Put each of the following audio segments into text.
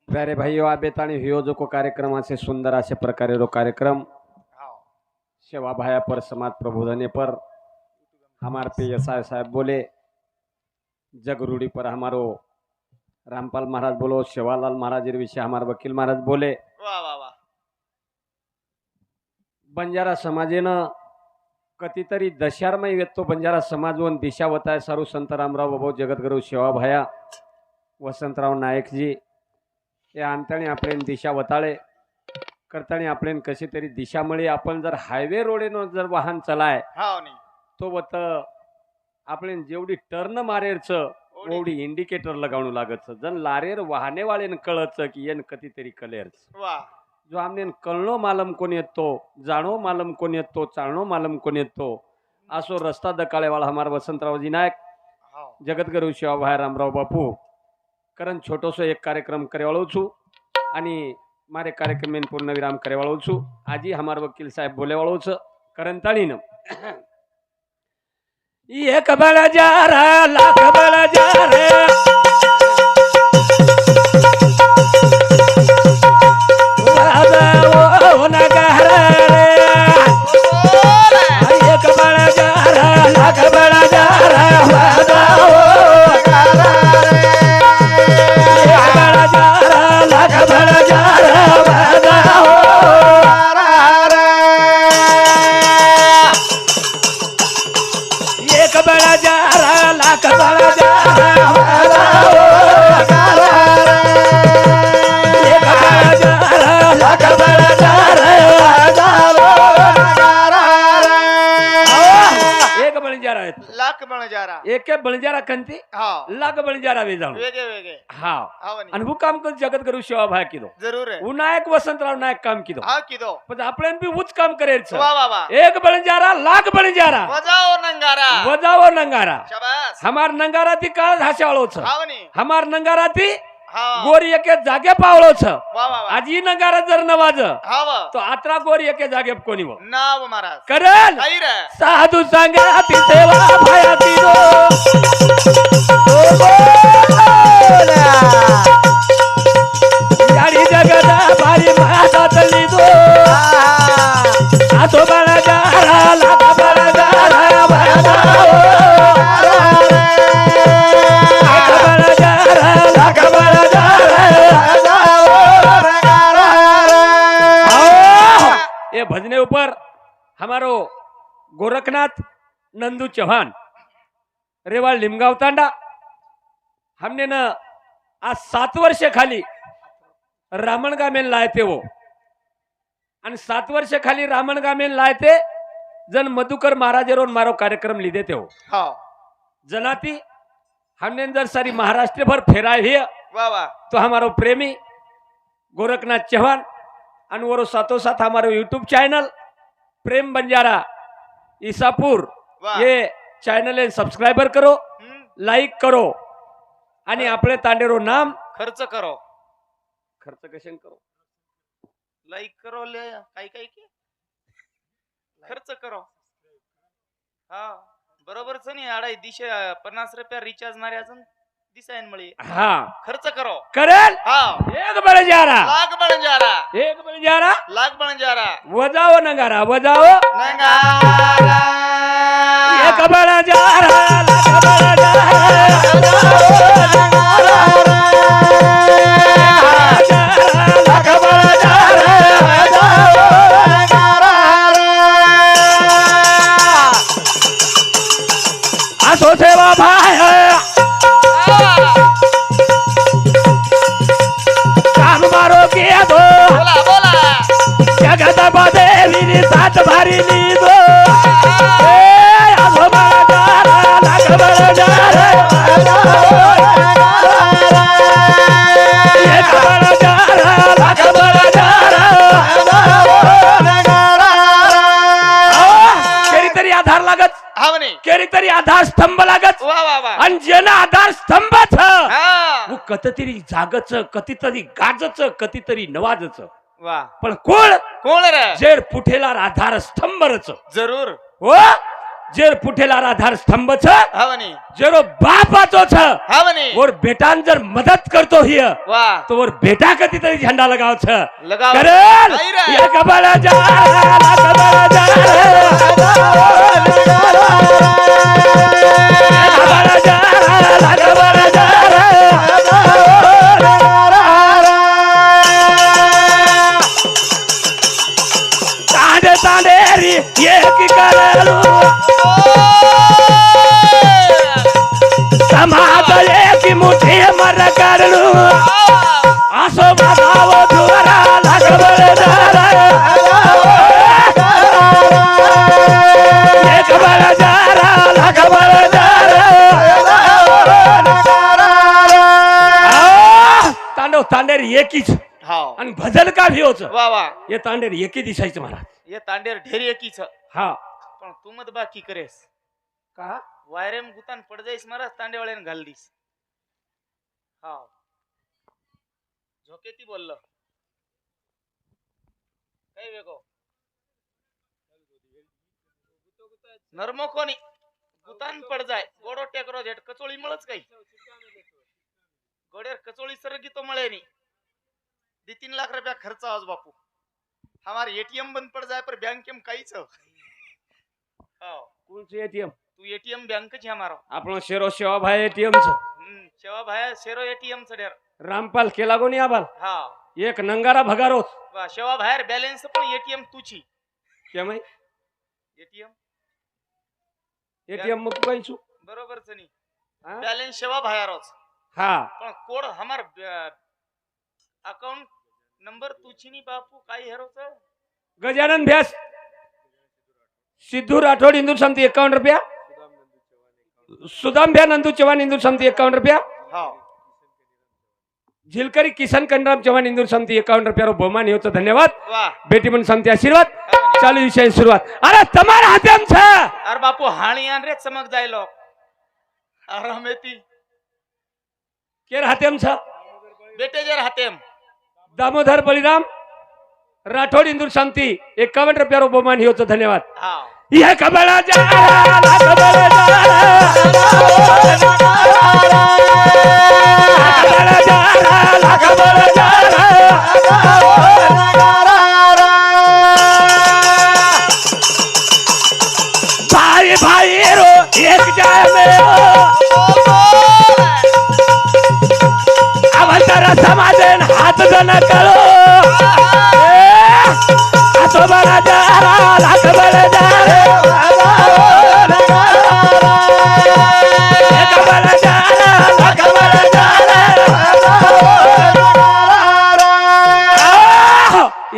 प्यारे भाइयों आप बेताणी हियो जो को कार्यक्रम से सुंदर आसे प्रकारे रो कार्यक्रम सेवा भाया पर समाज प्रबोधने पर हमारे पे एसआई साहब बोले जग रूढ़ी पर हमारो रामपाल महाराज बोलो सेवालाल महाराज विषय हमारे वकील महाराज बोले वाह वाह वाह बंजारा समाजेनं कधीतरी दशारमय येतो बंजारा समाजवन दिशा वताय सारू संत रामराव बाबू जगद्गुरु सेवा भाया वसंतराव नायकजी या अंतणी आपले दिशा वताळे करतानी आपले कशी तरी दिशा मिळे आपण जर हायवे रोडेनं जर वाहन चलाय हाव नी तो वत आपले जेवढी टर्न मारेरच एवढी इंडिकेटर लगावणू लागत जन लारेर वाहने वाळेन कळत की येन कधीतरी कलेरच वाह जो आमने कळणो मालम कोण येतो जाणो मालम कोण येतो चालणो मालम कोण येतो असो रस्ता दकाळेवाला हमारा वसंतरावजी नायक हाव जगद्गुरु शिवाभाई रामराव बापू कारण छोटोसो एक कार्यक्रम करेवाळो छू आणि मारे कार्यक्रम में पूर्ण विराम करेवाळो छू आजी हमार वकील साहेब बोलेवाळो छ कारण ताळीन एक बड़ा जा रहा लाख बड़ा जा रहा लाख बणजारा एक बळजारा कंती हाव लाख बळजारा वे जाणू वेगे वेगे हा हाव नी आणि वो काम कर जगद्गुरु सेवाभाई किदो जरूर है वो नायक वसंतराव नायक काम किदो हाव किदो पण आपण बी उच काम करेल वाह वाह वाह एक बळजारा लाख बळजारा बजाओ नंगारा वजावो नंगारा शाबाश हमार नंगारा ती काळ धाशाळो छ हाव नी हमार नंगारा ती हाव गोरी एके जागे पावलो छ वाह वाह वाह आज ही नंगारा जर नवाज हाव तो आत्रा गोरी एके जागे कोणी वो नाव महाराज करल काही रे साधू सांगा ती सेवा भाया ती गाडी जगदा भारी महादात लिदो आतो बळा जारा लागा बळा जारा बळा ये भजने ऊपर हमारो गोरखनाथ नंदू चौहान रेवाड़ लिमगांव तांडा हमने न आज 7 वर्ष खाली रामणगामेन लायते वो आणि 7 वर्ष खाली रामणगामेन लायते जन मधुकर महाराजेरोन मारो कार्यक्रम लिदे थे हो हाव जनाती हमने जर सारी महाराष्ट्र भर फेराय है वाह वाह तो हमारो प्रेमी गोरखनाथ चौहान और वो साथों साथ हमारे यूट्यूब चैनल प्रेम बंजारा ईसापुर वाह ये चैनल सब्सक्राइबर करो लाइक करो आणि आपले तांडेरो नाम खर्च करो खर्च कशन करो लाईक करो ले काही काही की खर्च करो हा बरोबरच नाही आडाई दिशे 50 रुपया रिचार्ज मारे अजून दिसायन मळी हाँ खर्च करो करेल हा एक बळजारा लाख बणजारा एक बळजारा लाख बणजारा वजाओ नगारा वजाओ नंगारा एक बळजारा लाख बळजारा असो सेवा भाई काम मारो के दो बोला बोला जगत देवी सात भारी ली दो असो बळजारा लाख बळजारा एक बळजारा लाख बळजारा केरी तरी आधार लागत हा म्हणे केरी तरी आधार स्तंभ लागत वाह वाह वाह आणि ज्यानं आधार स्तंभच हा वो कधीतरी जागच कधीतरी गाजच कधीतरी नवाजच वाह पण कोण कोण रे जेर पुठेला आधार स्तंभरच जरूर हो जेर पुठेला आधार स्तंभ छ हा म्हणे जेरो बापाचो छ हा म्हणे और बेटान जर मदद करतो हिय वा तो और बेटा कधी तरी झंडा लगाव छ लगाव करेल नाही रे. ये कबला जा कबला जा कबला जा कबला जा तांडे तांडेरी एक करलू समाज एक मुठी मर करलू आसो बगाव दुरा लगबल दारा एक बल दारा लगबल दारा तांडव तांडेर एकीच हा आणि भजन का भियोच वा वा हे तांडेर एकी दिसायचं महाराज ये तांडेर ढेरी एकीच हा पण तू मत बाकी करेस का वायरेम गुतान पड जाईस महाराज तांडेवाळ्याने घाल दिस हा झोकेती बोललं काय वेगो नर्मो कोणी गुतान पड जाय गोडो टेकरो झेट कचोळी मळच काही गोडेर कचोळी सरगी तो मळे नी 2-3 लाख रुपया खर्च आज बापू हमार एटीएम बंद पड़ जाए पर बैंक में कई छो कोण છે એટીએમ तू एटीएम बैंक छे हमारो આપણો શેરો સેવાભાઈ એટીએમ છે सेवा भाया शेरो एटीएम छडेर રામપાલ કેલાગોની આબાલ हा એક નંગારા ભગારો वा सेवा भायर बैलेंस पण एटीएम तुची કેમ एटीएम એટીએમ માં કઈ છું बरोबर छ नी हा? बैलेंस सेवा भायारोच હા पण कोड हमार अकाउंट नंबर तुची नी बापू काय हेरोच गजानन भ्यास सिद्धू राठोड हिंदू समिती 51 रुपया सुदाम भ्या नंदू चव्हाण हिंदू समिती 51 रुपया हा झिलकरी किसन कनराम चव्हाण हिंदू समिती 51 रुपया बहुमान होतं धन्यवाद वा बेटी पण समिती आशीर्वाद चालू विषय सुरुवात अरे તમારા હાથેમ છે अरे बापू हाणी आन रे चमक जायलो आरामेती केर हाथेम છે बेटे जर हातेम दामोदर बलिराम राठोड हिंदू समिती 51 रुपया बहुमान होतं धन्यवाद हा ये कबला जा कबला जा कबला जा भाई भाई रो एक जाय में अवंतर समाजन हात जन करो तो बड़ा जा लाख बड़ा जा एक बड़ा जा लाख बड़ा जा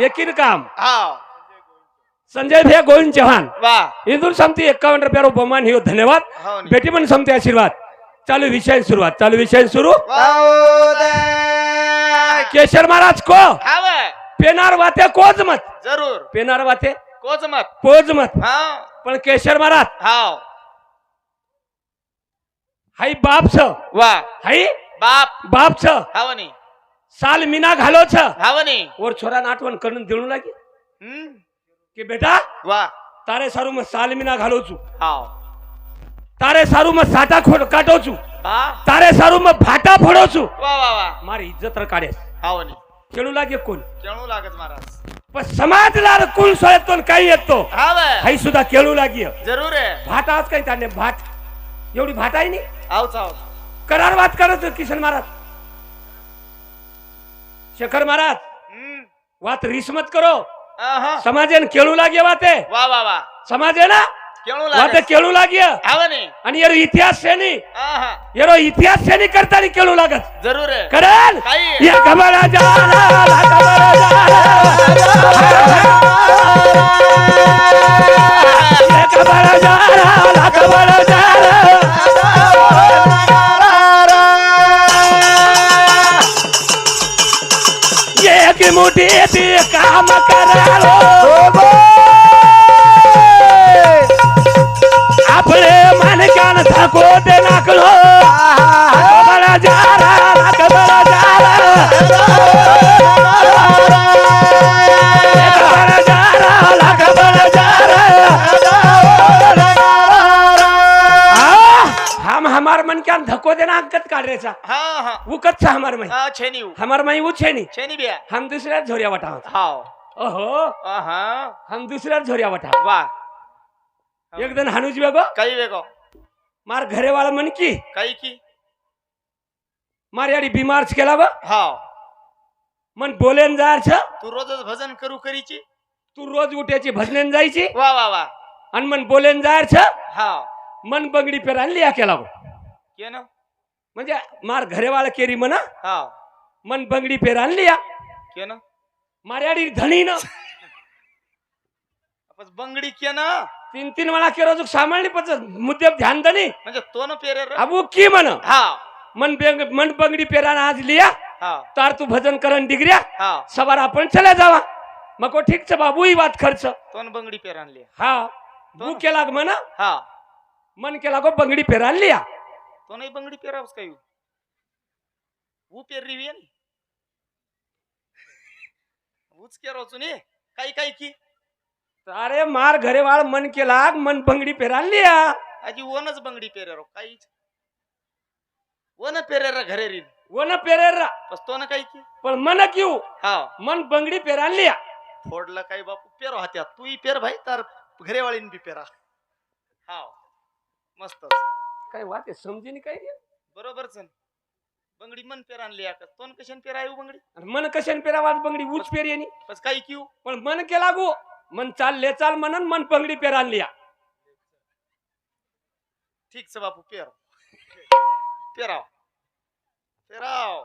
यकीन काम हा संजय भैया गोविंद चौहान वा हिंदू समिती 51 रुपया बहुमान हो धन्यवाद हो नी. बेटी पण समिती आशीर्वाद चालू विषय सुरुवात चालू विषय सुरू केशर महाराज को हाव पेनार वाते कोज मत जरूर पेनार वाते कोच मत कोज मत हा पण केशर महाराज हाव हाई बाप छ वा हाई बाप छ हाव नी साल मीना घालो छ हाव नी और छोरा नाटवन करून देणू लागी हम्म કે બેટા वा તારે સારું માં સાલ મીના ઘાલો છું हाव તારે સારું માં સાટા ખોટ કાઢો છું बा તારે સારું માં ભાટા ફોડો છું वा वा वा મારી ઇજ્જત રકાડે हाव नी કેળું લાગે કોણ केणू लागत महाराज पण समाजला कोण सोयतो न काही येतो हाव हाई सुद्धा केळू लागी जरूर आहे भाट आज काही ताने भाट एवढी भाट आहे नी आवच आव करार बात करत किशन महाराज शेखर महाराज वात रिसमत करो आहा समाजेन केळू लागे वाते वा वा वा समाजे ना केणू वाते लागत केळू लागे हाव नी आणि यारो इतिहास से नी आहा यारो इतिहास से नी करता नी केळू लागत जरूर आहे करल काही ये कबरा जा कबरा जा ये कबरा जा कबरा जा ये की मुठी ती काम करालो आपले मानकान धाको दे नाकलो कबरा जा कबरा जा कबरा जा कबरा जा हको देना अंकत काढरेचा हाँ हाँ उकत छ हमार माई हाँ छेनी उ हमार माई उ छेनी छेनी बिया हम दूसरा झोरिया वटा हाँ ओहो हाँ हम दूसरा झोरिया वटा वाह एक दिन हानुज बेगो कई वेगो मार घरे वाला मन की कई की मार यारी बीमार छ केला गो हाँ मन बोलेन जार छ तू रोजच भजन करू करीची तू रोज उठायची भजनेन जायची वाह वाह वाह आणि मन बोलेन जार छ हाँ मन बंगडी पेरान लिया केला गो के ना म्हणजे मार घरे वाला केरी म्हणा हाँ मन बंगडी पेरान लिया के ना मार्याडी धणी न आपस बंगडी के ना 3-3 वेळा केरो जो सांभाळली पच मुद्दे ध्यान दनी म्हणजे तो न पेरे रे अबू की म्हण हाँ मन बंगडी पेरान आज लिया हाँ तार तू भजन करन डिग्रिया हाँ सवार आपण चले जावा मको ठीक छ बाबू ही बात खर्च तो न बंगडी पेरान लिया हा बू केला म्हण हाँ मन केला गो बंगडी पेरान लिया तो नहीं बंगडी पेरा उसका यू वो पेर रही है नी उच के रो सुनी काई काई की अरे मार घरे वाळ मन केला मन बंगडी पेरान लिया आजी वनच बंगडी पेरे रो काई वन पेरे रा घरे री वन पेरेरा बस तो न काई की पण मन क्यू हाँ मन बंगडी पेरान लिया फोडला काही बापू पेरो हात्या तू ही पेर भाई तार घरे वाळीन बी पेरा हाँ मस्त काय वाट आहे समजेनी काय रे? बरोबर सन बंगडी मन पेरान लिया का तोन कशन पेरायू बंगडी आणि मन कशाने पेरावाज बंगडी उच पेरियनी बस काही क्यू पण मन केला गो मन चाल ले चाल म्हणन मन बंगडी पेरान लिया ठीक से बापू पेरो पेराव पेराव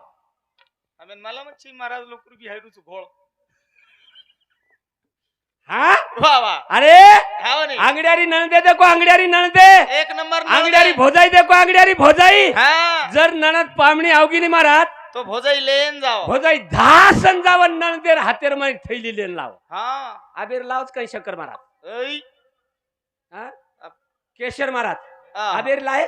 आम्ही मला मच्छी महाराज लोक बी हायरूच घोळ हा वाह वाह अरे हाव नाही अंगड्यारी नणदे देखो अंगड्यारी नणदे एक नंबर अंगड्यारी भोजाई देखो अंगड्यारी भोजाई हाँ जर नणद पामणी आवगिनी मारात तो भोजाई लेन जाओ भोजाई 10 संजावन नणदेर हातेर मै थैली लेन लाव हाँ आबेर लावच काही शक्कर मारात ऐ हा केशर मारात आ, आबेर लाय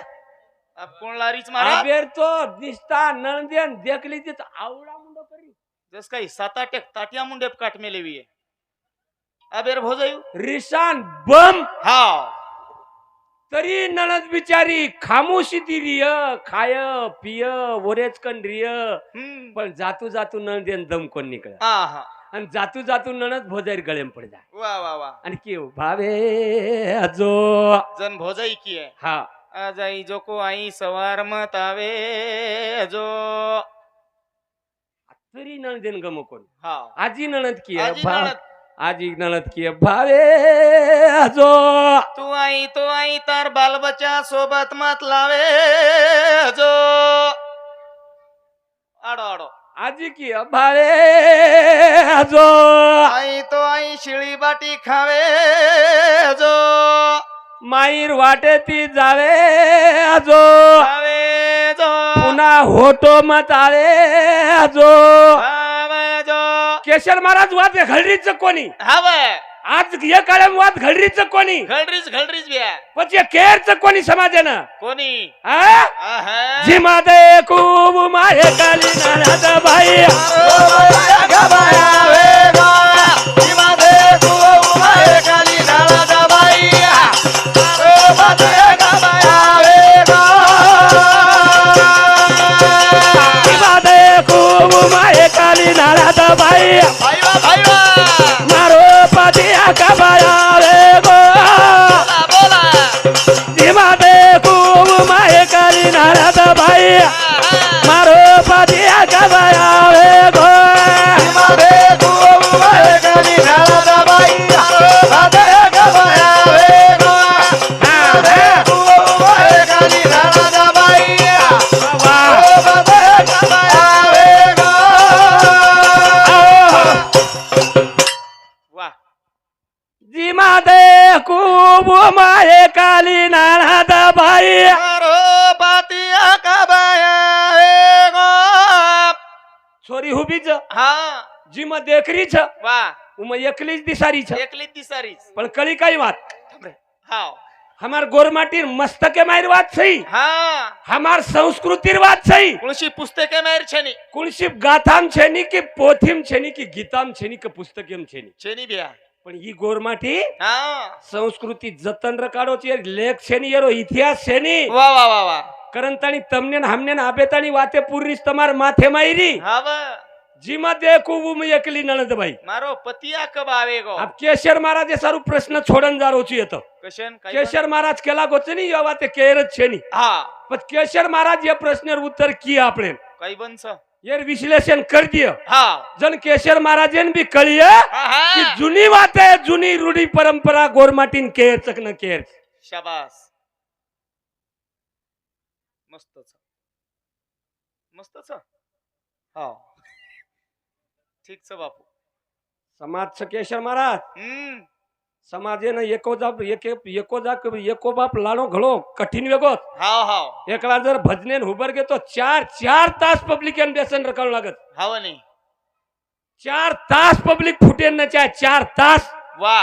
अब कोण लारीच मारा आबेर तो दिसता नणदेन देखली तित आवडा मुंडो करी जस काही 7-8 ताटिया मुंडे काट मेले भी है अबेर भोजायू रिशान बम हाँ तरी नणद बिचारी खामोशी दिरिय खाय पिय वरेच कंड्रिय पण जातू जातू नणदेन दम कोण निकळ हाँ हाँ आणि जातू जातू नणद भोजाईर गळेम पड जाय वाह वाह वाह आणि की भावे अजो जन भोजाई की है हा आजाई जो को आई सवार मत आवे जो तरी नणदेन गम कोण हाँ आजी नणद की आहे आजी नणद. आजी नणद की आहे भावे अजो तू आई तो आई तार बाल बच्चा सोबत मत लावे जो आडो आडो आजी की आहे भावे अजो आई तो आई शिळी बाटी खावे जो माईर वाटे ती जावे अजो खावे जो पुन्हा होतो मत आवे अजो खावे जो केशर महाराज वाद घडरीच कोणी हवे आज ये काळम वाद घडरीच कोणी घडरीच बिया પછી કેરच कोणी समाजेन कोणी हा आहा जिमा दे खूब माये काली नानाद बाई जिमा दे खूब माये काली नानाद बाई मारो पतिया का बाया रे गो जिमा दे खूब माये काली नानाद बाई मारो पतिया का बाया रे गो वाह जिमा दे खूब माये काली नानाद बाई मारो बातिया का बाया रे गो छोरी हुबीच हाँ जिमा देखरीच वाह उम एकलीच दिसारीच एकलीच दिसारीच पण कळी काही वात हाँ हमार गोरमाटीर मस्तके मायर वात सही हाँ हमार संस्कृतिर वात सही कुणशी पुस्तके मायर छेनी कुणशी गाथाम छेनी की पोथीम छेनी की गीताम छेनी की पुस्तकेम छेनी छेनी बिया पण ही गोरमाटी हाँ संस्कृती जतन रकाडोची लेख छेनी येरो इतिहास छेनी वाह वाह वाह वाह करंतानी तमने हमने आबेतानी वाते पूरीस तमार माथे मायरी हा व जीमा देखू वो एकली नणद भाई मारो पतिया कब आवेगो अब केशर महाराज सारू प्रश्न छोडन जा रोची येतो कशन काय केशर महाराज केला गोच नाही या वाते केरच छे नहीं हा पण केशर महाराज या प्रश्नेर उत्तर किया आपने काय बनस ये विश्लेषण कर दियो हा जन केशर महाराजन भी कळिय हा की जुनी बात है जुनी रूढी परंपरा गोरमाटीन केर चकन केर शाबास मस्तच मस्तच हा ठीक छ बापू समाज केशर महाराज समाजेनं एको बाप लाणो घडो कठीण वेगो हा हा एकला जर भजनेन हुबर घेतो 4 तास पब्लिक व्यसन रकावं लागत हाव नाही 4 तास पब्लिक फुटेन न चाहे 4 तास वा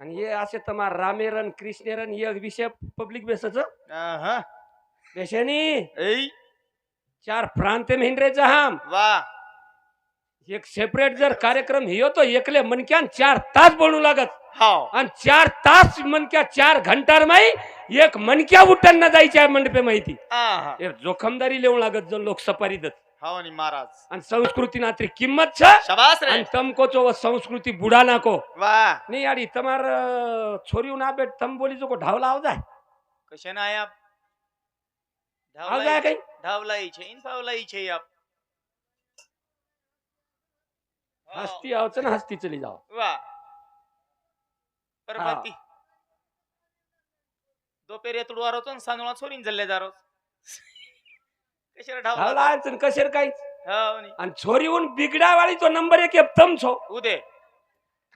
आणि ये असे तमार रामेरन कृष्णेरन ये विषय पब्लिक बेसच हा बेशनी ऐ 4 प्रांत में हिंडरेचा हम वा एक सेपरेट जर कार्यक्रम हियो तो एकले मनक्यान 4 तास बोलू लागत हाव आणि 4 तास मनक्या 4 घंटार माई एक मनक्या उठन न जायच्या मंडपे माहिती हा हे जोखमदारी लेवू लागत जो लोक सपारी दत हाव नाही महाराज आणि संस्कृती नात्री किंमत छ शाबास रे आणि तमको चो संस्कृती बुडा नाको वा नहीं याडी तमार छोरी ना बेट तम बोली जो को ढावला आव जाय कशन आय आप आव जाय काही धावलाई छे इन फावलाई छे आप हस्ती आवच ना हस्ती चली जाओ वा परभाती दोपेरे तुडवारो तो सांजोळा छोरीन जल्ले जारो कशेर ढावला ढावला आयचन कशेर काही हाव नाही आणि छोरी उन बिगडा वाली तो नंबर 1 तम छो उदे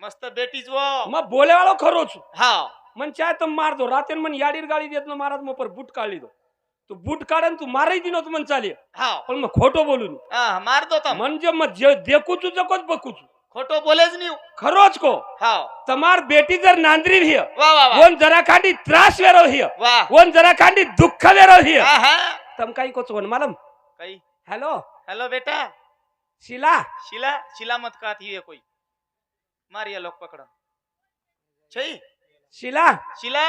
मस्त बेटीज वो मग बोले वालो खरो छु हाव मन चाहे तुम मार दो रातेन मन याडीर गाड़ी देत न महाराज मो पर बूट काढली दो तू बूट काढन तू मारही दिनो तू मन चाली हाव पण मग खोटो बोलू नी हा मार दो तम म्हणजे मग देखू तू जकोच बकू तू खोटो बोलेज नहीं खरोच को हाव तमार बेटी जर नांदरी हिय वा वा वा वोन जरा खांडी त्रास वेरो हिय वा वोन जरा खांडी दुःख वेरो हिय हा तम काही कोच वन मालम कई हेलो हेलो बेटा शिला शिला शिला मत कात ही है कोई मारिया लोग पकड़ छई शिला शिला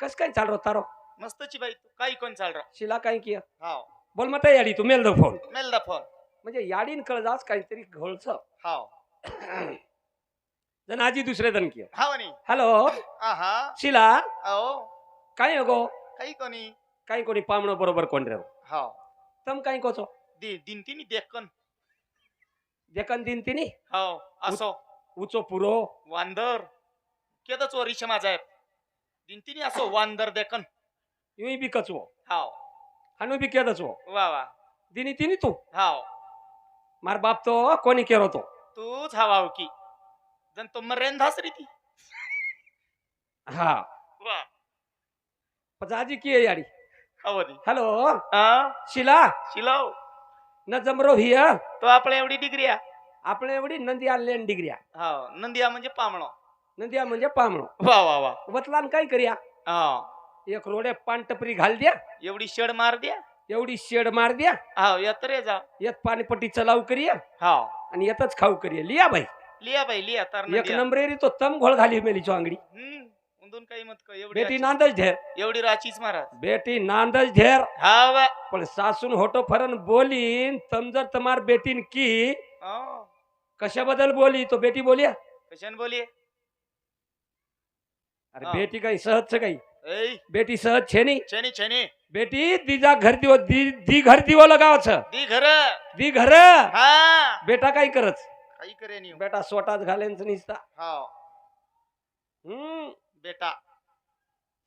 कस काय चाल रो तारो मस्त ची बाई तू काही कोण चाल रहा शिला काय किया हाव बोल मत याडी तू मेल दो फोन मेल दा फोन म्हणजे याडीन कळजास काहीतरी घोळच हाव जन आजी दुसरे दन किया हाव नी हेलो आहा शिला आओ काय गो काही कोणी काही कोणी पामणं बरोबर कोण रे हाव तम काही कोचो दिन तिनी देखकन देखन दिन तिनी हाव असो उचो पुरो वांदर केदा चोरी क्षमा जाय दिन तिनी असो वांदर देखन युई बी कचवो हाव हानु बी केदचवो वा वा दिनी तिनी तू हाव मार बाप तो कोणी केरो तो तूच हवाव की जन तो मरेन धास रीती हा वा पजाजी की याडी अवधी हेलो हा शिला शिलाव न जमरो हिय तो आपल्या एवढी डिग्री आहे आपले एवढी नंदिया लेन डिग्रिया हाव नंदिया म्हणजे पामणो नंदिया म्हणजे पामणो वा वा वा वतलान काय करिया हा एक रोडे पान टपरी घाल द्या एवढी शेड मार द्या एवढी शेड मार द्या हाव यात्रे जा येत पाणीपट्टी चलाव करिया हाव आणि येतच खाऊ करिया लिया भाई लिया बाई लिया तर एक नंदिया नंबरेरी तो तम घोळ घाली मेली चोंगडी उंदून काही मत का एवढी बेटी राची- नांदच ढेर एवढी राचीच महाराज बेटी नांदच ढेर हा वा पण सासून होटो फरन बोलीन तम जर तमार बेटीन की हा. कशा बदल बोली तो बेटी बोलिया कशाने बोलिये अरे हा. बेटी काही सहज छ काही ऐ बेटी सहज छे नहीं छेनी छेनी बेटी दीजा घर दिवो दी घर दिवो लगाव छ दी घर दी घर हा बेटा काही करच काही करे नाही बेटा स्वतःच घालेन निसता हाव बेटा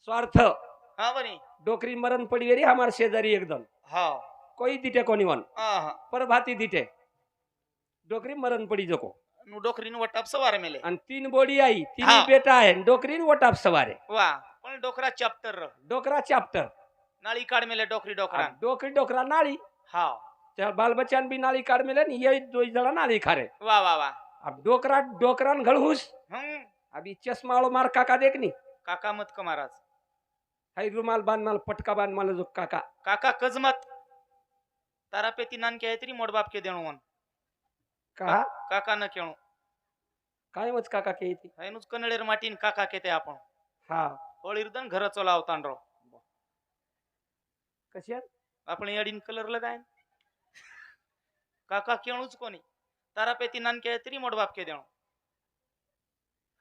स्वार्थ हा बनी डोकरी मरण पड़ी वेरी हमार शेजारी एकदम हाव कोई दिटे कोनी वन हा पर भाती दिटे डोकरी मरण पड़ी जको नु डोकरीन वटाप सवार मेले आणि 3 बोडी आई 3 हा. बेटा आहे डोकरीन वटाप सवारे वा पण डोकरा चॅप्टर डोकरा चॅप्टर नाळी काढ मेले डोकरी डोकरा डोकरी डोकरा नाळी हाव त्या बाल बच्चान भी नाळी काढ मेले नि ये दोई जणा नाळी खारे वा वा वा अब डोकरा डोकरान घळहुस हम्म अभी चश्माळो मार काका देखनी काका मत का महाराज हाय रुमाल बांध माल पटका बांध माल जो काका काका कजमत तारा पे ती नान के तरी मोड बाप के देणो वन का काका न केणो काय वच काका के येती हैनुच कन्नडेर माटीन काका केते आपण हा होळीरदन घर चलावतान रो कशी आहे? आपण अडीन कलरला काय काका केळूच कोणी तारा पेती नानके तरी मोठ बाप के देणो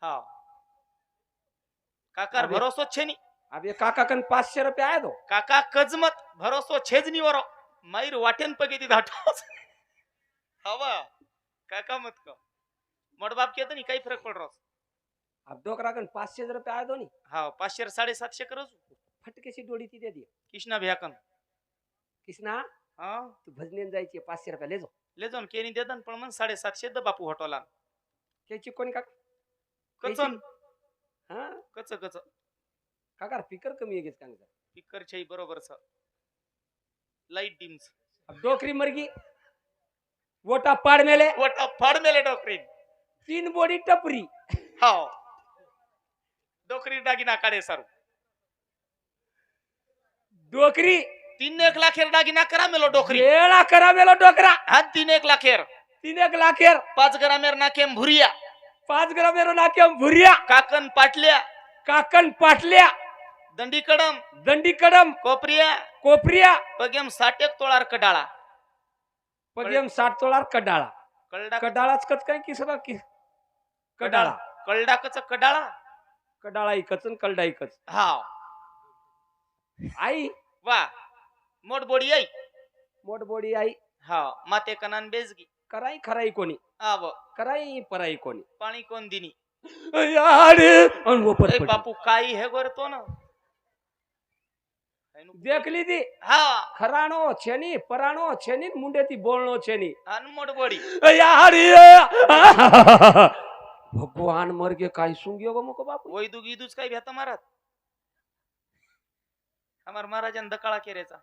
हा काकार अबे. भरोसो छे नी अब ये काका कन 500 रुपये आए दो. काका कजमत भरोसो छेज नी वरो माईर वाटेन पगेती धाटो हवा काका मत को मोठ बाप के तो नहीं काही फरक पड रहा अब डोकरा कन 500 रुपये आए दो नी. हा 500 750 करो फटके सी डोडी ती दे दी. कृष्णा भ्याकन किसना हा तू भजनेन जायची 500 रुपये ले जाओ. ले जाऊन केनी देतन पण मग 750 द बापू हटवला त्याची कोणी काका? कचन हा कच कच काका फिकर कमी आहे का? पिकर छई बरोबर स लाईट डिम्स अब डोकरी मरगी वोटा पाड़ मेले वटा फाड मेले डोकरी 3 बोडी टपरी. हाव डोकरी दागिना काढे सारू डोकरी 3 लाखेर दागिना करा मेलो डोकरी येळा करा मेलो डोकरा. हा 3 लाखेर 3 लाखेर 5 ग्रामेर नाकेम भुरिया 5 ग्राम मेरो नाक्या भुरिया काकन पाटल्या काकन पाटल्या दंडी कडम दंडी कडम कोपरिया कोपरिया पगेम 60 तोळार कडाळा पगेम 60 तोळार कडाळा. कलडा कडाळाच कच काय किसरा की कडाळा कलडा कच कडाळा कडाळा इकचन कलडा इकच. हा आई वा मोठ बोडी आई मोठ बोडी आई हा माते कनान बेजगी कराई खराई कोणी आव कराई पराई कोणी. पाणी कोण दिनी यार अन वो पर ए पड़ी. बापू काही हे करतो ना देख ली दी हा खराणो छेनी पराणो छेनी मुंडे ती बोलणो छेनी अन मोठ बोडी यार भगवान मर गे काय सुंगियो गो मको बापू. वैदू गीदूच काय भेता मारत हमार महाराजन दकाळा केरेचा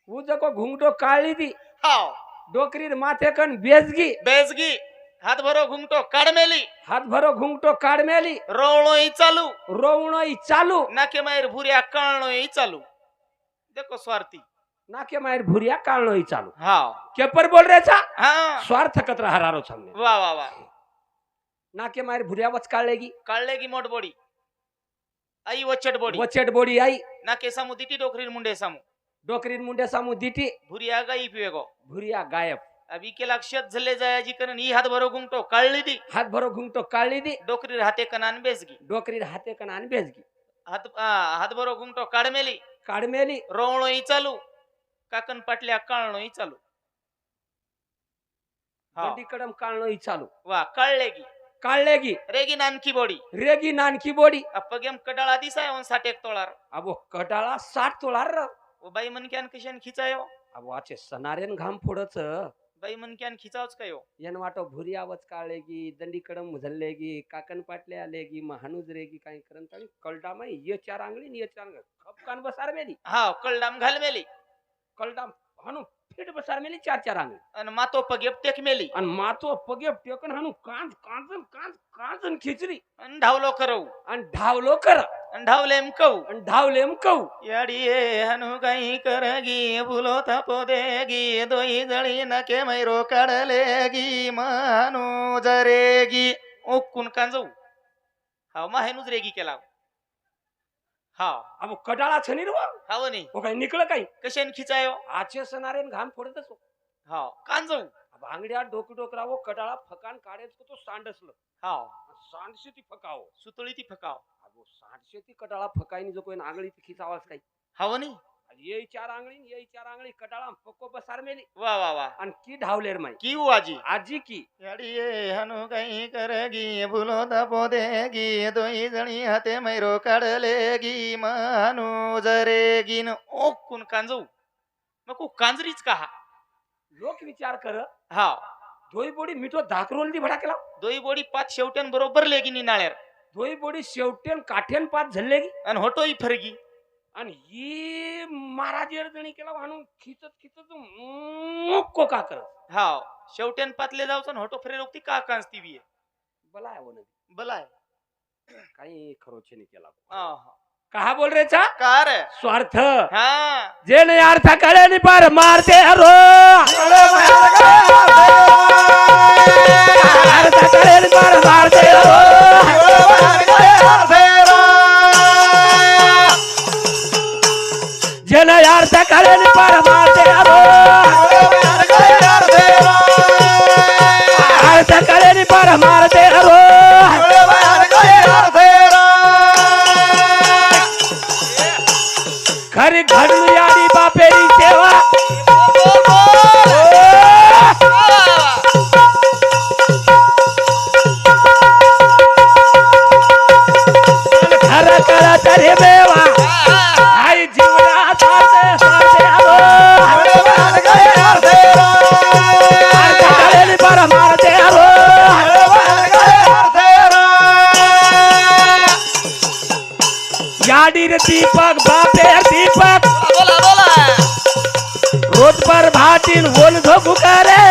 वो जको घुंगटो काळी दी हाव डोकरी माथे कन बेजगी बेजगी हात भरो घुमटो काढमेली हात भरो घुंगटो काढ मेली रोवणोई चालू रोवणोई चालू नाके मायर भुऱ्या कळणोई चालू देखो स्वार्थी नाके मायर भुरिया काळणोई चालू. हाव केपर बोल रे चा हा स्वार्थ कतरा हरारो सामने वा वा वा नाके मायर भुरिया वच काढलेगी काढलेगी मोठ बोडी आई वचट बोडी वचेट बोडी आई नाके सामू दिटी डोकरी मुंडे सामू डोकरी मुंडे सामू दिटी भुरिया गाई पिवेगो भुरिया गायब. अभी के लक्षात झले जायाजी करण ही हात भरो घुमटो काढली दी हात भरो घुंगटो काढली दी डोकरी हाते कनान बेजगी डोकरी हाते कन आणि बेजगी हात भरो घुमटो काढमेली काढ मेली रोवणोई चालू काकन पाटल्या काळणोई चालू हा बंडी कडम काळणोई चालू वा काढलेगी काढलेगी रेगी नानकी बोडी रेगी नानकी बोडी अपगेम कडाळा दिसाय on 60 तोळार अबो कटाळा 60 तोळार र. ओ बाई मनक्यान कशान खिचायो अबो आचे सनारेन घाम फोडच बाई मनक्यान खिचावच कायो यन वाटो भुरी आवाज काढलेगी दंडी कडम मुझल्लेगी काकन पाटले आलेगी महानुज रेगी काही करन तळी कलडाम ये 4 आंगळी नि ये 4 आंगळ खपकान बसार मेली हा कलडाम घाल मेली कलडाम हानु फिट बसार मेली 4 आंगळी अन मातो पगेप टेक मेली अन मातो पगे टेकन हानु कांजन खिचरी अन धावलो करऊ अन धावलो कर अन धावलेम कऊ अन धावलेम कऊ याडिये हनु काही करगी भुलो थापो देगी दोई जळी नके मैरो काढलेगी मानु जरेगी ओकुन कांजऊ हा माहेनुज रेगी केला हा अबो कडाळा छनी रो हाव नी ओ काही निकळ काही कशान खिचायो आचे सनारेन घाम फोडतस. हा कांजऊ भांगड्या डोक डोकरावो कडाळा फकान काढेच तो सांडसलं हा सांडशे ती फकाव सुतळी ती फकाव अबो सांडशे ती कडाळा फकाईनी जो कोई आंगळी ती खिचावास काही हाव नी ये 4 आंगळी कडाळा पक्को बसार मेली वा वा वा आणि की धावलेर माई की आजी आजी की याडिये हनु काही करगी भुलो दापो देगी दोई जणी हाते मैरो काढलेगी मानु जरेगी न ओकुन कांजऊ मको कांजरीच का हा लोक विचार कर हा दोई बोडी मिठो धाकरोल दी भडा केला दोई बोडी 5 शेवट्यान बरोबर लेगी नी नाळ्यार दोई बोडी शेवटेन काठ्यान 5 झल्लेगी आणि होटोई फरगी आणि ही महाराजेर जणी केला म्हणून खिचत मुक्को का कर हा शेवट्यान पातले जाऊच होटो फरे रोकती का कांजती बी बलाय वन बलाय काही खरोचे नाही केला आहा कहा बोल रे चा कार स्वार्थ हा जे नहीं अर्थ कळे नि पर मारते हरो अर्थ कळे नि पर मारते हरो जन अर्थ करेन परमार्थ रो अर्थ करेन परमार्थ रो खरी घडू याडी बापेरी सेवा खरं करा तरी बेवा आई जीवना साथे साथे आलो अर्थ करेन परमार्थ रो याडीर दीपक बापेर दीपक रोज पर भाटीन बोल झोकू करे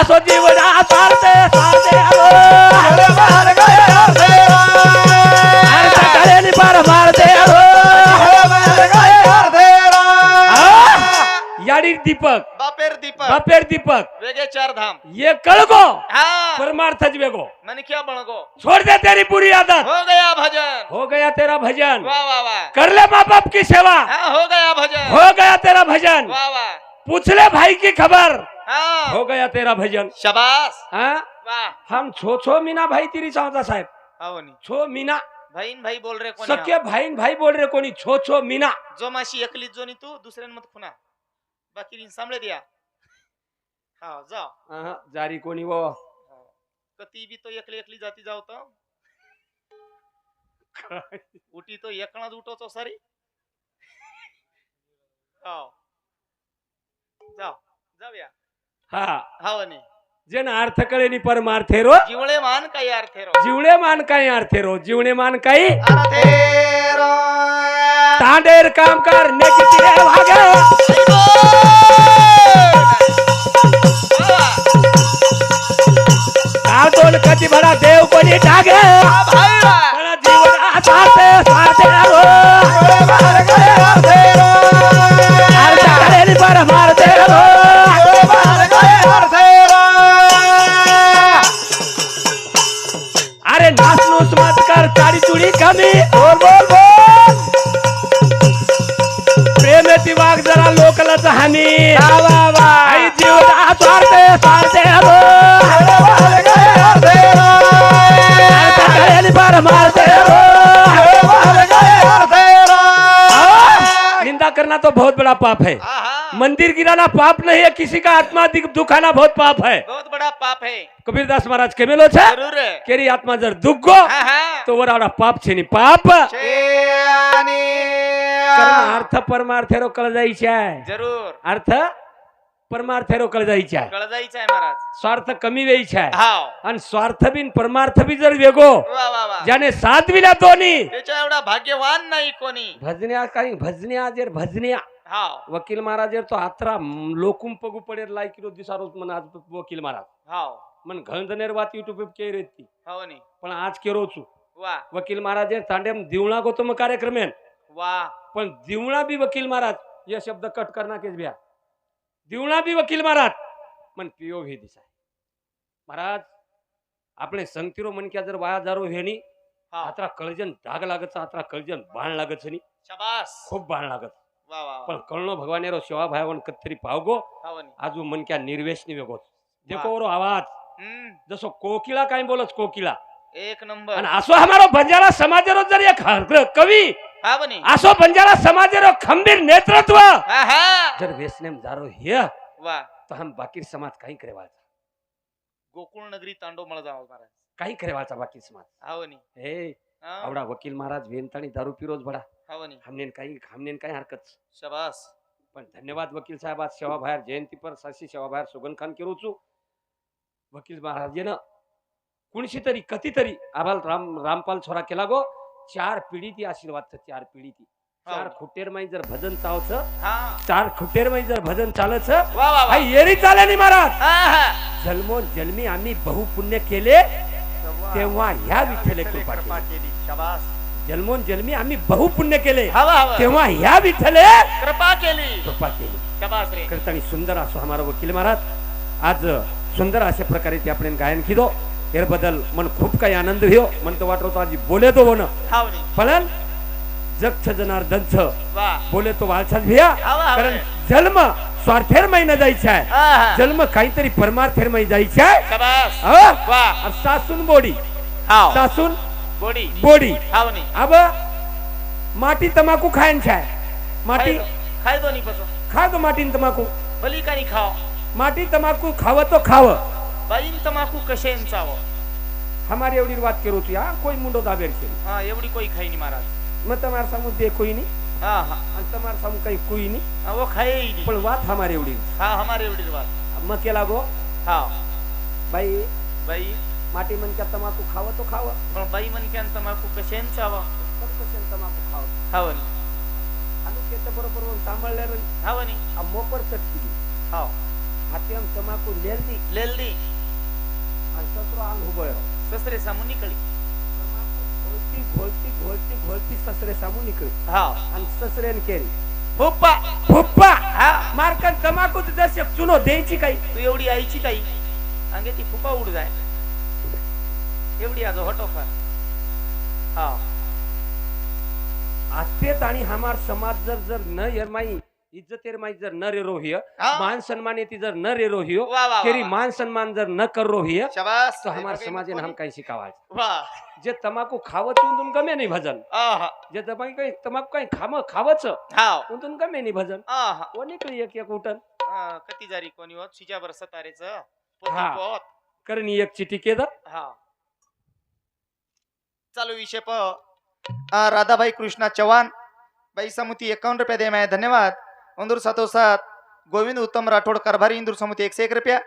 असो जीवना साथे साथे आलो अर्थ करेन परमार्थ रो याडीर दीपक बापेर दीपक वेगे चार धाम ये कळगो हाँ परमार्थच वेगो मन क्या बणगो छोड़ दे तेरी बुरी आदत हो गया भजन हो गया तेरा भजन वाह वाह वाह कर ले माँ बाप की सेवा हाँ हो गया भजन हो गया तेरा भजन वाह वाह पूछ ले भाई की खबर हाँ हो गया तेरा भजन शाबाश हाँ वाह हम छो मीना भाई तिरी चाहता साहेब हो नी छो मीना भाईन भाई बोल रहे कोणी सख्य भाई भाई बोल रहे कोणी छो मीना जो माशी एकलीच जो नी तू दुसऱ्यान मत खुना बाकी रीन सांभळे दिया हाँ जाओ जारी कोणी वो कती भी तो एकली एकली जाती जाओ तो उठी तो एकणाच उठो तो सारी हाँ जाओ जाऊया हा हा वनी जन अर्थ कळेनी परमार्थे रो जिवळे मान काही अर्थे रो जीवणे मान काही अर्थे रो जीवणे मान काही अर्थे रो तांडेर काम कर नेकी भागे कातोल कधी बडा देव कोणी टागे पण जीवन साथे साथे रो अर्थ करेनी परमार्थे रो अरे नाचनूस मत कर चाडी चुडी कमी बोल बोल बोल प्रेमेची वाग जरा लोकलच हानी आई जीवना स्वार्थे स्वार्थे रो अर्थ करेनी परमार्थे रो निंदा करना तो बहुत बड़ा पाप है मंदिर गिराना पाप नहीं है किसी का आत्मा दुखाना बहुत पाप है बहुत बड़ा पाप है कबीरदास महाराज के मेलो छे जरूर है केरी आत्मा जर दुख गो तो वराड़ा पाप छे नी पाप कर्म अर्थ परमार्थेरो कळ जाई छे जरूर अर्थ परमार्थेरो कळ जाई छे कळ जायचं आहे महाराज स्वार्थ कमी वेई छे हाव आणि स्वार्थ बिन परमार्थ बी जर वेगो वा वा वा ज्याने साधविला दोन्ही त्याच्या एवढा भाग्यवान नाही कोणी भजन्या काही भजन्या जर भजन्या हाव वकील महाराज तो आत्रा लोकुम पगू पडेर लायकिरो दिसारो मन आज वकील महाराज हाव मन घणधनेर वात यूट्यूब पे के रेती हाव नी पण आज केरो छु वा वकील महाराज तांडेम दिवणा गोतम कार्यक्रमेन वा पण दिवणा भी वकील महाराज यह शब्द कट करना के भ्या दिवणा भी वकील महाराज मन पियो भी दिसा महाराज આપણે સંગતીરો મન કે જર વાયા જારો હેની આતરા કળજન ધાગ લાગત આતરા કળજન બાણ લાગત છે ની शाबास खूप बाण लागत वा वा पण कळनो भगवानेरो सेवा भावन कत्तरी पावगो हाव नी आजू मन क्या निर्वेश नि वेगो देखो ओरो आवाज जसो कोकिला काय बोलच कोकिला एक नंबर आणि असो हमारो बंजारा समाजेरो जर एक कवी हाव नी असो बंजारा समाजेरो खंबीर नेतृत्व हा हा जर वेसनेम जारो हे वा तो हम बाकी समाज काही करेवाचा गोकुळ नगरी तांडव मळ जाव महाराज काही करेवाचा बाकी समाज हाव नी हे आवडा वकील महाराज वेंताणी दारू पिरोज बडा हाव नी हमने काही हरकत शाबास पण धन्यवाद वकील साहेब आज सेवा बाहेर जयंती पर सासी सेवा बाहेर सुगन खान केरो छु वकील महाराज न कुणशी तरी कती तरी आबाल रामपाल छोरा केला गो 4 पिढी ती आशीर्वाद 4 पिढी ती 4 खुटेर मै जर भजन चावच हा 4 खुटेर मै जर भजन चालच वा वा वा हाय येरी चाले नी महाराज हा हा जन्मो जन्मी आम्ही बहु पुण्य केले तेव्हा ह्या विठ्ठले कृपा केली शाबास जन्मोन जन्मी आम्ही बहु पुण्य केले हवा हवा तेव्हा ह्या विठ्ठले कृपा केली शाबास रे करतानी सुंदर असो हमारा वकील महाराज आज सुंदर अशा प्रकारे ते आपण गायन किदो यार बदल मन खूप काही आनंद होयो मन तो वाटतो आज बोले तो वन हाव नी पण जगछ जनार्दनच वा बोले तो वालसाच भिया आवा, कारण आवा. जन्म स्वार्थेरमय न जायचं आहे आहा. जन्म काहीतरी परमार्थेरमय जायचं आहे शाबास अ? वा और सासून बोडी हाव सासून बोडी बोडी हाव नी अब माटी तमाकू खायचं आहे माटी खाय दोन्ही पसं खा ग माटीन तमाकू भली कानी खाव माटी तमाकू खावं तो खावं बाईन तमाकू कशेन चाव हमारी एवढी बात करो तू हा कोई मुंडो दाबेर केली हा एवढी कोई खाई नहीं महाराज मग तुम्हारे सामू दे कोई नहीं हा हा आणि तुम्हारे सामू काही कोई नहीं हा, वो खाए ही नहीं पण बात हमारी एवढी हा हमारे एवढी बात मग केला गो हा बाई बाई माटी मन क्या तमाकू खावं तो खावं पण बाई मन क्या तमाकू कशेन चाव तमाकू खावं हाव नी आणि त्याच्या बरोबर सांभाळल्या हाव नी मोपर चटकी हाव हाती तमाकू लेलदी लेल्दी आणि ससरो अंग उभं ससरे सामू निकली घोलती घोलती घोलती घोलती ससरे सामू निकळी हाव आणि ससरेन केली फुप्पा फुप्पा हा मारकन तमाकू दर्शक चुनो द्यायची काही तू एवढी आईची काही अंगे ती फुप्पा उड जाय एवढी आज हटो फार हा आतेत आणि हमार समाज जर न यरमाई इज्जतेर माई जर न रे रोहिय हा. मान सम्मान येती जर न रे रोहियो वा वा तेरी वा. मान सम्मान जर न कर रोहिय शाबास तो हमार समाज ने हम कहीं सिखावा वाह जे तमाकू खावत उन गमे नहीं भजन आहा जे तमाकू काही खावच हाव उन गमे नहीं भजन आहा वो निकली एक एक उठन कती जारी कोणी होत शिजावर सतारेच हा. पोती पोत करणी एक चिठी केदा हा चालू विषय राधाबाई कृष्णा चव्हाण बाई समुती 51 रुपया दे मैं धन्यवाद इंदूर 707 गोविंद उत्तम राठौड़ कारभारी इंदूर समुती 101 रुपया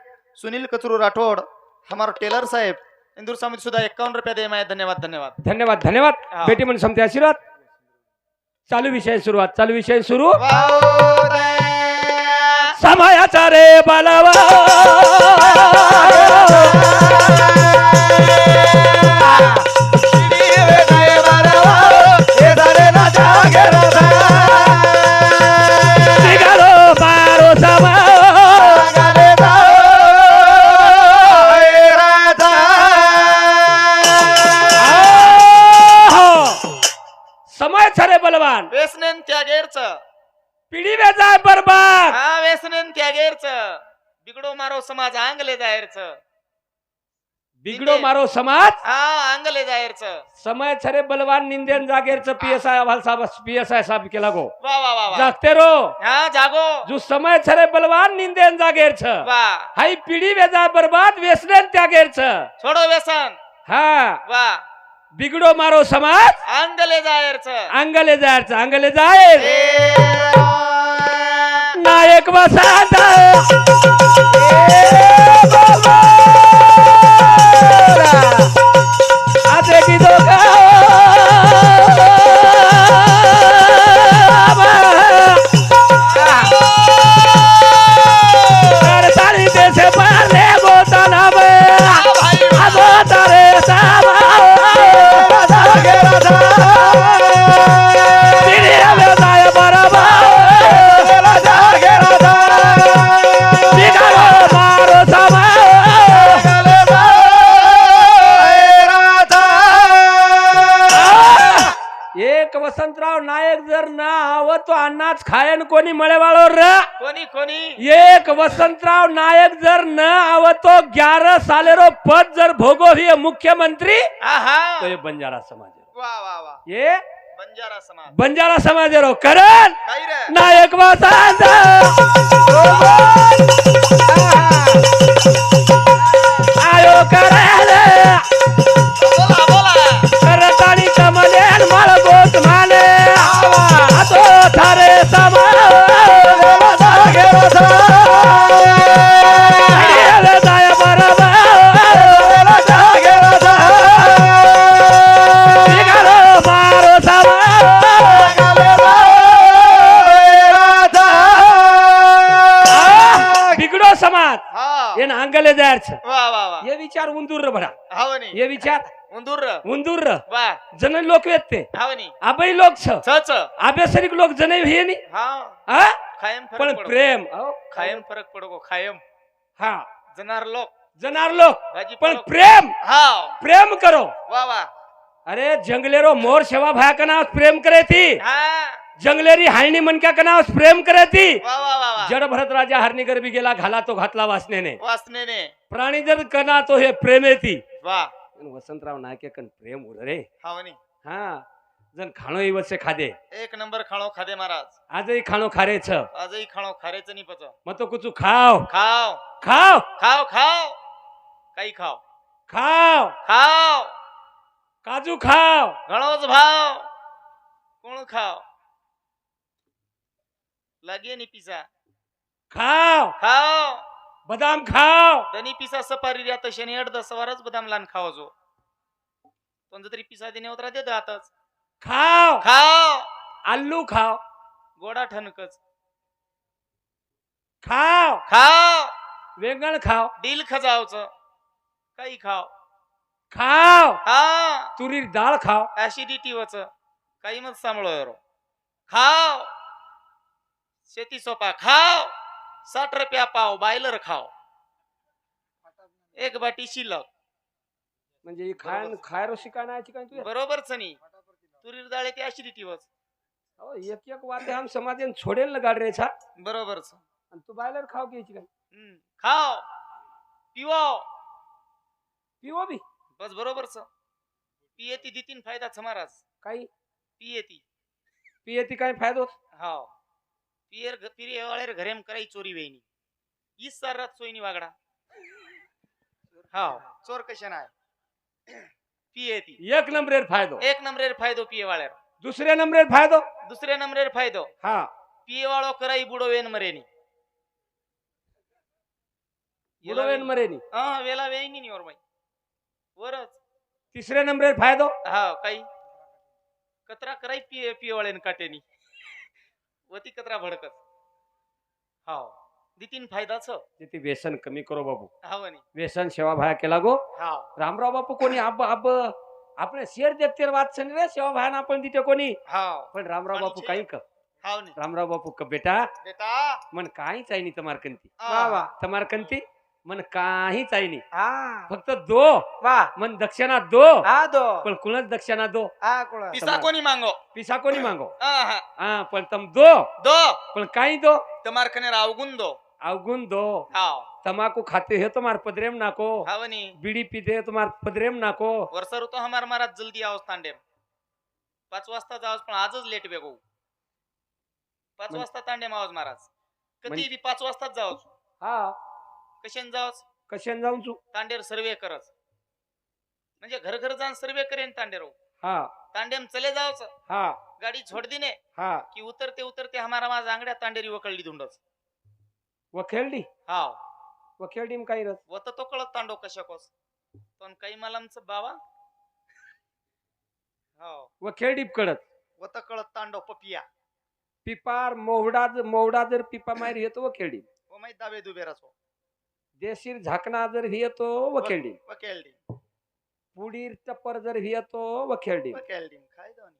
सुनील कचरू राठौड़ हमारा टेलर साहेब इंदूर समुती सुधा 51 रुपया दे मैं धन्यवाद धन्यवाद धन्यवाद धन्यवाद हा. बेटी म्हणून समते आशीर्वाद चालू विषय सुरुवात चालू विषय सुरू समायाचा रे बालावा निघालो बारो समा समय छरे बलवान व्यसनेन त्यागेरच पिढी वेजाय बरबाद हा व्यसनेन त्यागेरच बिगडो मारो समाज आंगले जायरच बिगडो मारो समाज हा आंगले जायरच समय छरे बलवान निंदेन जागेरच पीएसआय अहवाल साहब पीएसआय साहब केला गो वा वा वा वा जागते रो हा जागो जो समय छरे बलवान निंदेन जागेरच वा हाई पिढी वेजाय बरबाद व्यसनेन त्यागेरच छोडो व्यसन हा वा बिगडो मारो समाज आंगले जायरच अंगले जायचं अंगले जायर नायक वसांत आते की दोका तारी देशे पाले बोताना बे आगो तारे सामा एक वसंतराव नायक जर ना हवं तो अन्नाच खायन कोणी मळेवाळो र कोणी कोणी एक वसंतराव नायक जर न हवं तो 11 सालेरो पद जर भोगो ही मुख्यमंत्री आहा तो ये बंजारा समाज वा वा वा ये बंजारा समाज बंजारा समाज रो करण काय रे नायक वसंत आयो करेल बोला बोला करतानी कमलेन मळगोत माने आतो थारे समा जाय बरोबर मारो समा बिगडो समाज हा ये अंगले जायच वा वा वा ये विचार उंदूर भरा हावनी ये विचार उंदूर उंदूर वा जन लोक येते हावनी आबई लोक छ चच आभ्यासरिक लोक जने हे नी हा हा खायम पण फरक पडो प्रेम खायम फरक पडो खायम हा जनार लोक जनार लोक भाजी पण पडो. प्रेम हा प्रेम करो वा वा अरे जंगलेरो मोर सेवा भाया का नाव प्रेम करे थी हा जंगलेरी हालणी मनक्या का नाव प्रेम करे थी वा वा वा वा जड भरत राजा हरणी गरबी गेला घाला तो घातला वासनेने वासनेने प्राणी जर कना तो हे प्रेम येती वा वसंतराव नायके कन प्रेम उर रे हावनी हा जन खाणो इवसे खादे एक नंबर खाणो खादे महाराज आजही खाणो खारे छ आजही खाणो खारेच नाही पच मग तो कुछ खाव खाव खाव खाव खाव काही खाव खाव खाव काजू खाव घणोच भाव कोण खाव लागे नि पिसा खाव खाव बदाम खाव दनी पिसा सपारी रे आता शनी अर्ध सवारच बदाम लान खाव जो कोणतं तरी पिसा देणे उतरा देत आताच खाव खाव आलू खाव गोडा ठणकच खाव खाव वेंगण खाव डील खजावच काही खाव खाव हा तुरी डाळ खाव ऍसिडिटी वच काही मत सांभाळो खाव शेती सोपा खाव 60 रुपया पाव बायलर खाव एक बाटी शिल्लक म्हणजे ही खाय खायरो शिकायची काय तू बरोबरच नाही तुरीर डाळ ते ऍसिडिटी वच हो एक एक वाते हम समाजेन छोडेल ना गाड रे छा बरोबरच आणि तू बायलर खाव घ्यायची काय खाव पिवो पिओ बी बस बरोबरच पियेती दितीन फायदा महाराज काही पियेती पियेती काय फायदो हाव पिये वाळेर घरेम कराई चोरी वेणी इस सारात सोयनी वागडा हाव चोर कशा नाही पियेती एक नंबरेर फायदो एक नंबरेर फायदो पिये वाळेर दुसऱ्या नंबरेर फायदो दुसऱ्या नंबरेर फायदो हा पिये वाळो कराई बुडोवेन मरेनी बुडोवेन मरेनी हा वेला वेईनी नि बाई वरच तिसऱ्या नंबरेर फायदो हा काही कचरा कराई पिये वाळेन काटेनी वती कचरा भडकत हाव दितीन फायदाच ती व्यसन कमी करो बाबू हावनी व्यसन सेवा भाया केला गो हाव रामराव बापू कोणी अब अब આપણે શેર દેખતેર વાત છે ને સેવા ભાના પણ દીતે કોની हाव પણ રામરાવ બાપુ કઈ ક हावनी રામરાવ બાપુ ક બેટા बेटा मन काही चाही તમાર કંતી वाह वाह તમાર કંતી मन काही चाही नाही हा फक्त दो वाह मन दक्षिणा दो हा दो पण कुणच दक्षिणा दो हा कोण पिसा कोणी मांगो पिसा कोणी मागो हा हा पण तम दो दो पण काही दो तमार कने रावगुन दो अवगुण दो हाव तमाकू खाते है तुम्हार पदरेम नाको हावनी बीड़ी पीते है तुम्हार पदरेम नाको वर्षा ऋतू हमार महाराज जल्दी आओ तांडेम 5 वाजता जाओस पण आजच लेट बेगो 5 वाजता तांडेम आवाज महाराज कधी बी 5 वाजताच जाओस हा कशेन जाओस कशान जाऊन तू तांडेर सर्वे करस म्हणजे घर घर जाऊन सर्वे करेन तांडेरो हा तांडेम चले जाओस हा गाडी छोड़ दिने हा कि उतरते उतरते हमारा माझ आंगड्या तांडेरी वकळली धुंडस वखेलडी हाव वखेलडी काही रस वत तो कळत तांडो कशा कोस पण काही मलामच बाबा हाव वखेलडी कडत वत कळत तांडो पपिया पिपार मोवडा जर पिपा मारी येतो वखेलडी ओ माहित दावे दुबेरासो देशीर झाकणा जर येतो वखेलडी वकेलडी पुडीर टप्पर जर येतो वखेलडी वकेलडी खाय दोनी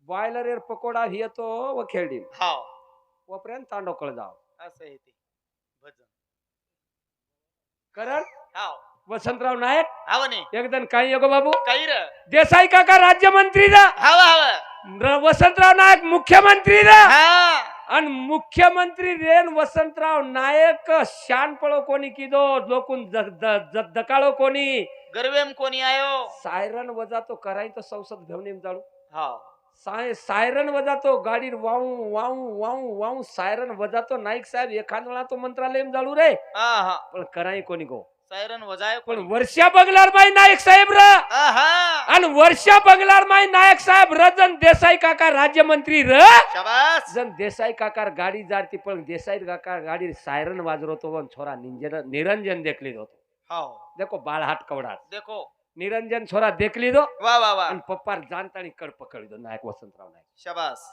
बॉयलर पकोडा येतो वखेलडी हाव वपर्यंत तांडो कळ जाव असं आहे ते भजन करण हाव वसंतराव नायक हावने एकदम काही योगो बाबू काही र देसाई काका राज्यमंत्री दा हाव हाव वसंतराव नायक मुख्यमंत्री दा हा आणि मुख्यमंत्री रेन वसंतराव नायक शानपळो कोणी किदो लोकून दकाळो कोणी गरवेम कोणी आयो सायरन वजा तो कराय तो संसद घेऊन जाळू हाव सायरन वजा तो गाडी वाऊ वाऊ वाऊ वाऊ सायरन वजा तो नाईक साहेब एखाद वेळा तो मंत्रालय जाळू रे हा हा पण कराय कोणी गो सायरन वजाय पण वर्षा बंगलार बाई नायक साहेब र आणि वर्षा बंगलार माई नायक साहेब रजन देसाई काका राज्यमंत्री र शाबास जन देसाई काका गाडी जारती पण देसाई काका गाडी सायरन वाजरतो वन छोरा निरंजन देखली होतो हाव देखो बाळहाट कवडा देखो निरंजन छोरा देखली दो वा वा वा आणि पप्पा जानतानी कड पकडी दो नायक वसंतराव नायक शाबास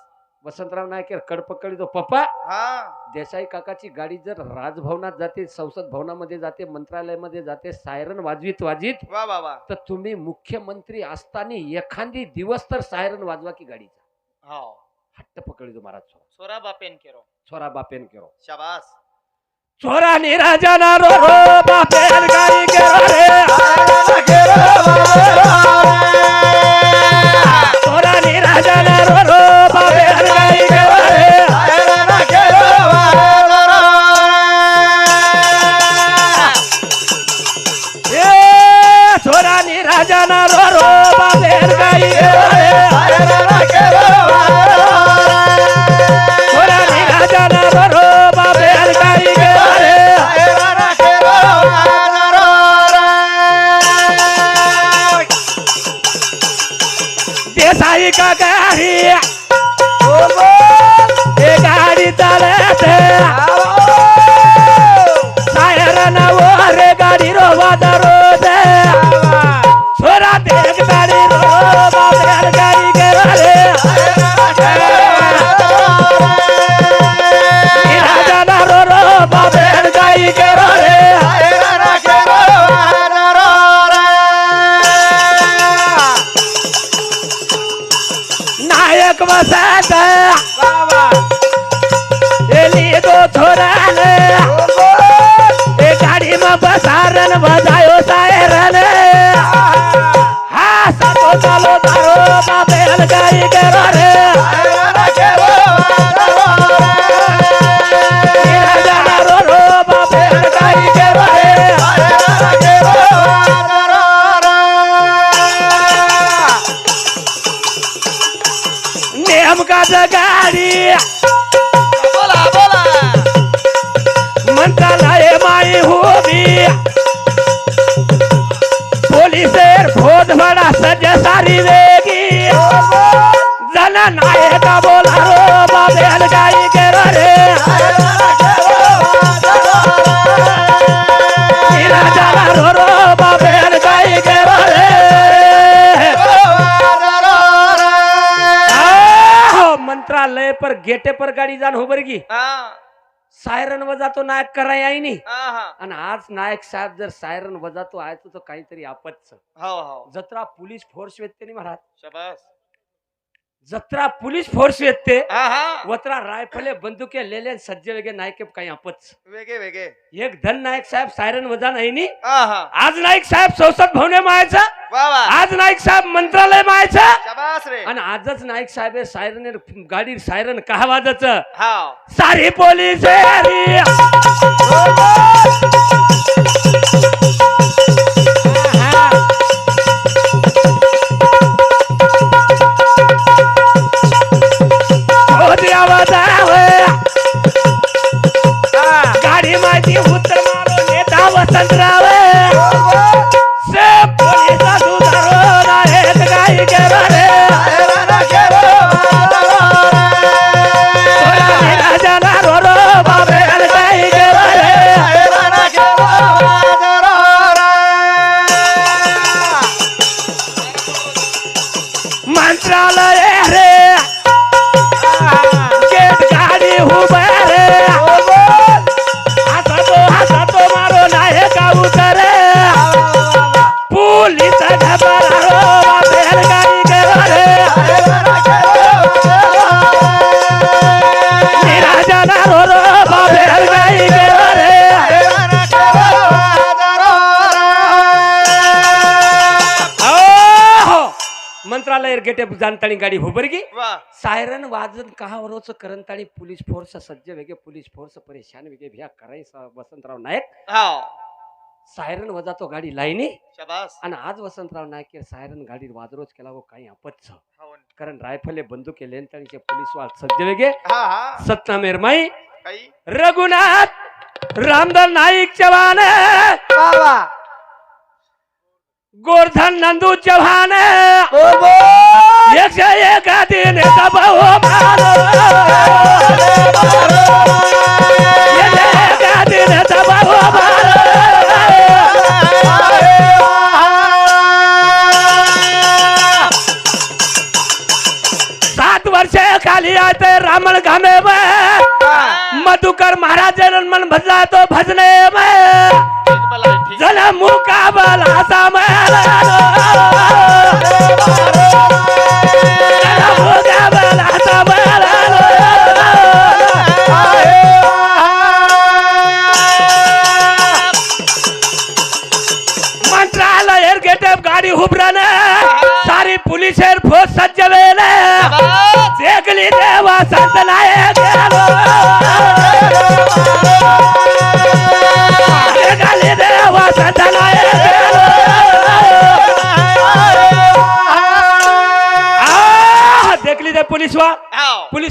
वसंतराव नायक कड पकडी दो पप्पा हा देसाई काकाची गाडी जर राजभवनात जाते संसद भवनामध्ये जाते मंत्रालयामध्ये जाते सायरन वाजवीत वा वा वा तर तुम्ही मुख्यमंत्री असताना एखादी दिवस तर सायरन वाजवा की गाडीचा हाव हट्ट पकडी दो महाराज सोरा बापेन केरो छोरा बापेन केरो शाबास छोरा निराजा ना रो बापेन गाडी केरो रे राजाना रो रो बाबे गाई गे छोरानी राजाना रो रो बाबे गाई गे छोरानी राजाना रो रो बाबे गाई गे देसाई का गाड़ी ये गाड़ी चलते सायरन वो रे गाड़ी रो वादरो दे छोरा देख गाड़ी रो बाबे गाड़ी के रे राजा ना रो रो बाबे गाड़ी के रे नायक वसत एली दो छोरा ने ए गाड़ी में बसारन बजायो सायरन हाँ सतो चलो तारो बाबे गाई के रे राजा ना रो रो बाबे गाई के रे नेम का गाड़ी मंत्रालय माई होगी पुलिसेर भोज बड़ा सज सारी वेगी जना नायक बोला रो बाबे गाई के रे राजा रो रो बाबे गाई के रे मंत्रालय पर गेटे पर गाडी जाण हो बरगी सायरन वजातो नायक कराय आहे नी आणि आज नायक साहेब जर सायरन वजातो आहे तो काहीतरी आपतच जत्रा पोलीस फोर्स येते नी महाराज शाबास जत्रा पोलीस फोर्स येते वत्रा रायफले बंदुके लेले सज्जे वेगे नायक काही आपच वेगे वेगे एक धन नायक साहेब सायरन वजा नाही नी आज नायक साहेब संसद भवने मायचा आज नायक साहेब मंत्रालय मायचा शाबास रे आणि आजच नायक साहेब सायरन गाडी सायरन का वाजच हाव सारी पोलीस गाडी माझी उत्तर मारो नेता वसंतराव से पोलीस सुधारो नायक गाई के रे राजा ना रो रो बाबे गाई के रे मंत्रालय रे गेट गाडी उभा रे तो मारो नायक उतरे पुलिस घबरा बाबे गाई के रे राजा ना रो रो बाबे गाई के रे मंत्रालय गेटे जानताणी गाडी होबरगी सायरन वाजन कहा वरोच करंताणी पोलीस फोर्स सज्ज वेगे पोलीस फोर्स परेशान वेगे भ्या कराय वसंतराव नायक सायरन वजा तो गाडी लाईनी शाबास आणि आज वसंतराव नायक सायरन गाडी वाजरोच केला वो काही आपच कारण रायफले बंदुके लेनताणीचे पोलीस वाल सज्ज वेगे सतना मेरमाई रघुनाथ रामदास नाईक चव्हाण गोरधन नंदू चव्हाण एक दिन सात वर्ष खाली आते रामण घामे में मधुकर महाराज मन भजला तो भजने में जल मुकाबला मंत्रालय गेटे गाड़ी हुबरन सारी पुलिस फोर्स सज्ज वेले वसंत नायक गेलो गाली दे वसंत नायक गेलो देखली ते पुलिस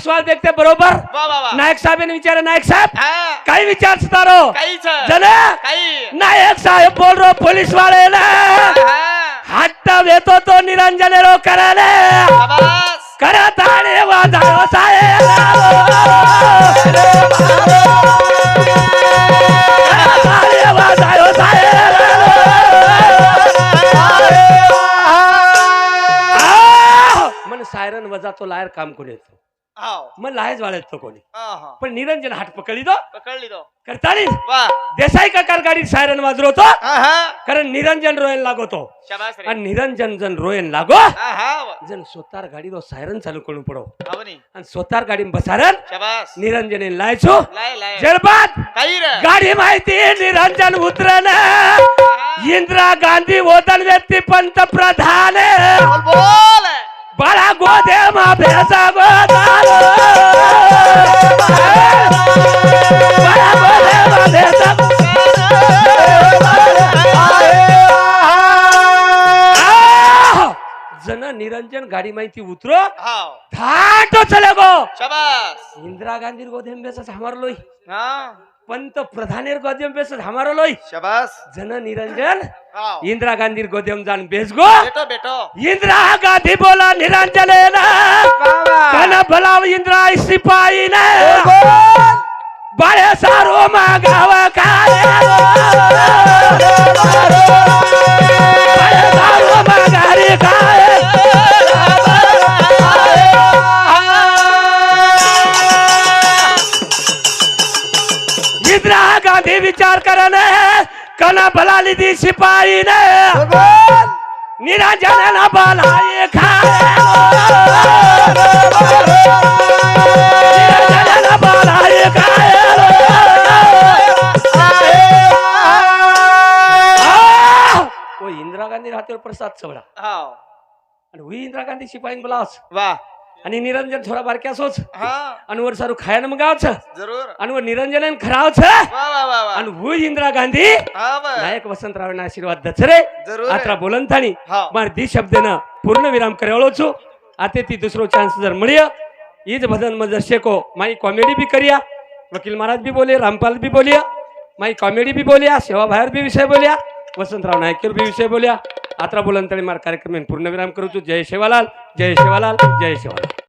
वाल देखते बरोबर वा वा वा नायक साहेबांनी विचारा नायक साहेब हा काही विचारता रो काहीच जने काही नायक साहेब बोल रो पुलिस वाले ना हट्ट येतो तो निरंजन रो कराले शाबास करत आणि वाजाओ साहेब करत आणि वाजाओ साहेब मन सायरन वजा तो लायर काम कोण येतो हाव मग लायच वाळतो कोणी हा पण निरंजन हात पकडली तो पकडली तो करतानी वा देसाई काकार गाडी सायरन वाजवतो हा कारण निरंजन रोयन लागतो शाबास रे आणि निरंजन जन रोयन लागो हा जन स्वतः गाडीरो सायरन चालू करून पडो आवनी आणि स्वतः गाडी बसारन शाबास निरंजन लायचो लाय लाय जरबात काही रे गाडी माहिती निरंजन उतरन इंदिरा गांधी वतन व्यक्ती पंतप्रधान बोल बोल बाळा गोदे मा भेसा गोदार बाळा गोदे मा भेसा जन निरंजन गाडी माहिती उतरो हाव थाटो चले गो शाबास इंदिरा गांधी गोदेम बेस हमारलोय हा पंतप्रधानेर गोदेम बेस हमारलोय शाबास जन निरंजन हाव इंदिरा गांधी गोदेम जान बेस गो बेटो बेटो इंदिरा गांधी बोला निरंजन ना कना भलाव इंदिरा सिपाही ने बड़े सारो मागाव काय बड़े सारो मागारी काय इंदिरा गांधी विचार करने कना भला लीधी सिपाही ने निरंजन न भलाई खाए निरंजन न भलाई खाए वो इंदिरा गांधी हाथेवर प्रसाद चवडा हाव आणि हुई इंदिरा गांधी शिपाई बोलावच वा आणि निरंजन थोडा बारक्यासोच हा आणि वर सारू खायन मगावच जरूर आणि वर निरंजन खरावच वा वा वा वा आणि हुई इंदिरा गांधी हा वा नायक वसंतराव आशीर्वाद दचरे जरूर आत्रा बोलन थानी हाव मार दी शब्दन पूर्ण विराम करेवळो छु आते ती दुसरो चांस जर मिळिया ईज भजन मजर शेको माई कॉमेडी भी करिया वकील महाराज भी बोले रामपाल भी बोलिया माई कॉमेडी भी बोलिया सेवा बाहेर भी विषय बोलिया वसंतराव नायकेर भी विषय बोलिया आत्रा बोलन तळी मार कार्यक्रम पूर्ण विराम करू छु जय शेवालाल जय शेवालाल जय शेवालाल